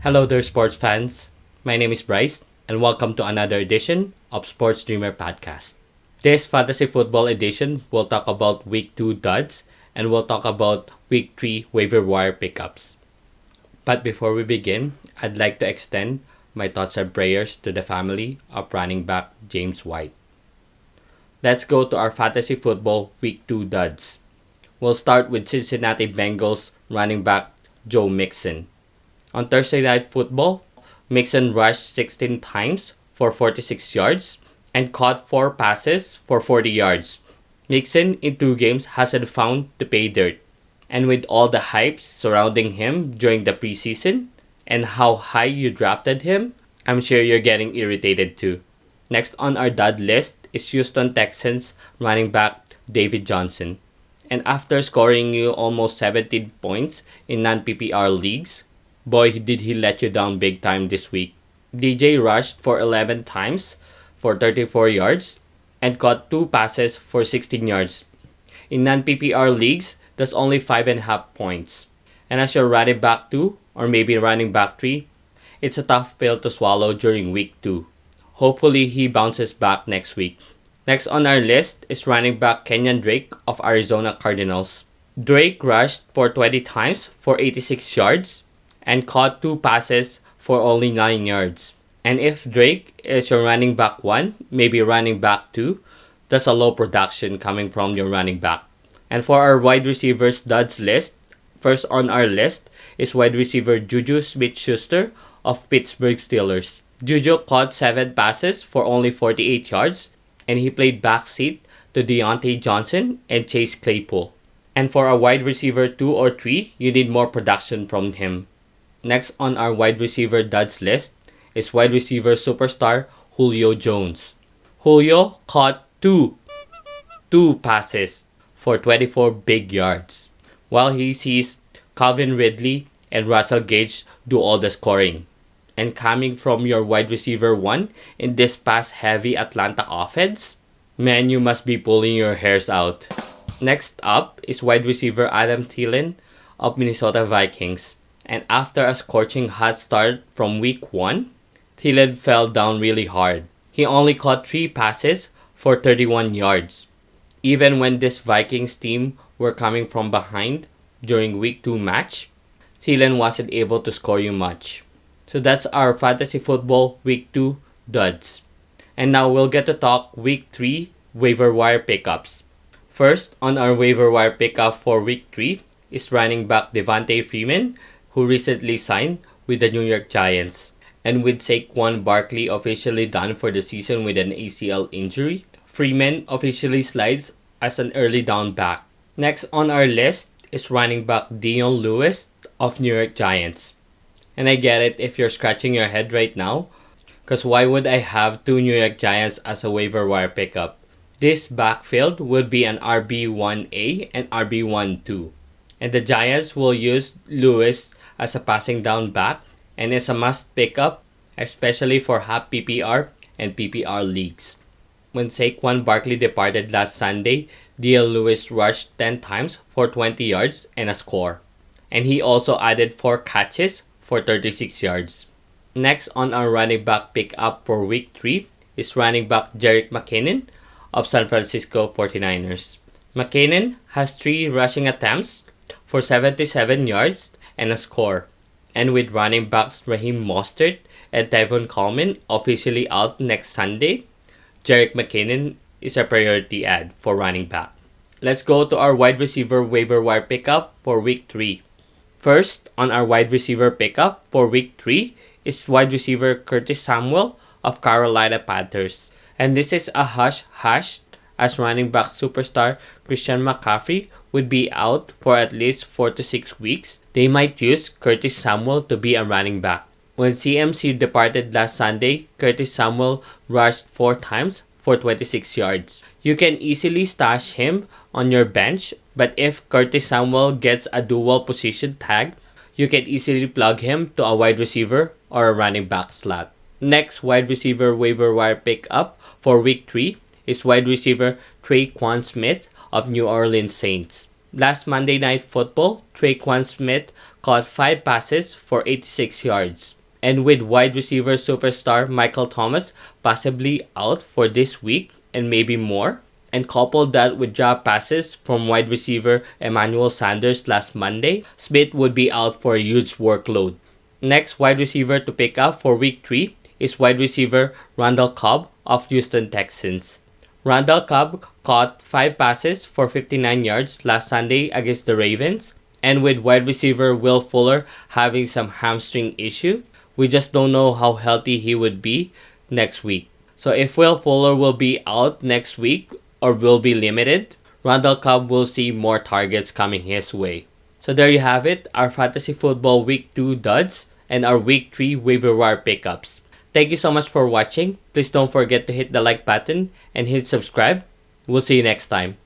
Hello there, sports fans. My name is Bryce, and welcome to another edition of Sports Dreamer Podcast. This fantasy football edition will talk about Week 2 duds and we'll talk about Week 3 waiver wire pickups. But before we begin, I'd like to extend my thoughts and prayers to the family of running back James White. Let's go to our fantasy football Week 2 duds. We'll start with Cincinnati Bengals running back Joe Mixon. On Thursday Night Football, Mixon rushed 16 times for 46 yards and caught 4 passes for 40 yards. Mixon in 2 games hasn't found the pay dirt. And with all the hype surrounding him during the preseason and how high you drafted him, I'm sure you're getting irritated too. Next on our dud list is Houston Texans running back David Johnson. And after scoring you almost 17 points in non-PPR leagues, boy, did he let you down big time this week. DJ rushed for 11 times for 34 yards and caught 2 passes for 16 yards. In non-PPR leagues, that's only 5.5 points. And as your running back 2 or maybe running back 3, it's a tough pill to swallow during week 2. Hopefully he bounces back next week. Next on our list is running back Kenyan Drake of Arizona Cardinals. Drake rushed for 20 times for 86 yards and caught 2 passes for only 9 yards. And if Drake is your running back 1, maybe running back 2, that's a low production coming from your running back. And for our wide receivers duds list, first on our list is wide receiver Juju Smith-Schuster of Pittsburgh Steelers. Juju caught 7 passes for only 48 yards and he played backseat to Deontay Johnson and Chase Claypool. And for a wide receiver 2 or 3, you need more production from him. Next on our wide receiver duds list is wide receiver superstar Julio Jones. Julio caught two passes for 24 big yards, while he sees Calvin Ridley and Russell Gage do all the scoring. And coming from your wide receiver 1 in this pass-heavy Atlanta offense, man, you must be pulling your hairs out. Next up is wide receiver Adam Thielen of Minnesota Vikings. And after a scorching hot start from week 1, Thielen fell down really hard. He only caught 3 passes for 31 yards. Even when this Vikings team were coming from behind during week 2 match, Thielen wasn't able to score you much. So that's our fantasy football week 2 duds. And now we'll get to talk week 3 waiver wire pickups. First on our waiver wire pickup for week 3 is running back Devontae Freeman, who recently signed with the New York Giants. And with Saquon Barkley officially done for the season with an ACL injury, Freeman officially slides as an early down back. Next on our list is running back Dion Lewis of New York Giants. And I get it if you're scratching your head right now, because why would I have 2 New York Giants as a waiver wire pickup? This backfield would be an RB1A and RB12. And the Giants will use Lewis as a passing down back and is a must pickup, especially for half PPR and PPR leagues. When Saquon Barkley departed last Sunday, D.L. Lewis rushed 10 times for 20 yards and a score. And he also added 4 catches for 36 yards. Next on our running back pickup for week 3 is running back Jerick McKinnon of San Francisco 49ers. McKinnon has 3 rushing attempts for 77 yards and a score. And with running backs Raheem Mostert and Tevin Coleman officially out next Sunday, Jerick McKinnon is a priority add for running back. Let's go to our wide receiver waiver wire pickup for week 3. First on our wide receiver pickup for week 3 is wide receiver Curtis Samuel of Carolina Panthers. And this is a hush as running back superstar Christian McCaffrey would be out for at least 4 to 6 weeks. They might use Curtis Samuel to be a running back. When CMC departed last Sunday, Curtis Samuel rushed 4 times for 26 yards. You can easily stash him on your bench, but if Curtis Samuel gets a dual position tag, you can easily plug him to a wide receiver or a running back slot. Next wide receiver waiver wire pickup for week 3 is wide receiver Traquan Smith of New Orleans Saints. Last Monday Night Football, Traquan Smith caught 5 passes for 86 yards. And with wide receiver superstar Michael Thomas possibly out for this week and maybe more, and coupled that with drop passes from wide receiver Emmanuel Sanders last Monday, Smith would be out for a huge workload. Next wide receiver to pick up for week 3 is wide receiver Randall Cobb of Houston Texans. Randall Cobb caught 5 passes for 59 yards last Sunday against the Ravens, and with wide receiver Will Fuller having some hamstring issue, we just don't know how healthy he would be next week. So if Will Fuller will be out next week or will be limited, Randall Cobb will see more targets coming his way. So there you have it, our Fantasy Football Week 2 duds and our Week 3 waiver wire pickups. Thank you so much for watching. Please don't forget to hit the like button and hit subscribe. We'll see you next time.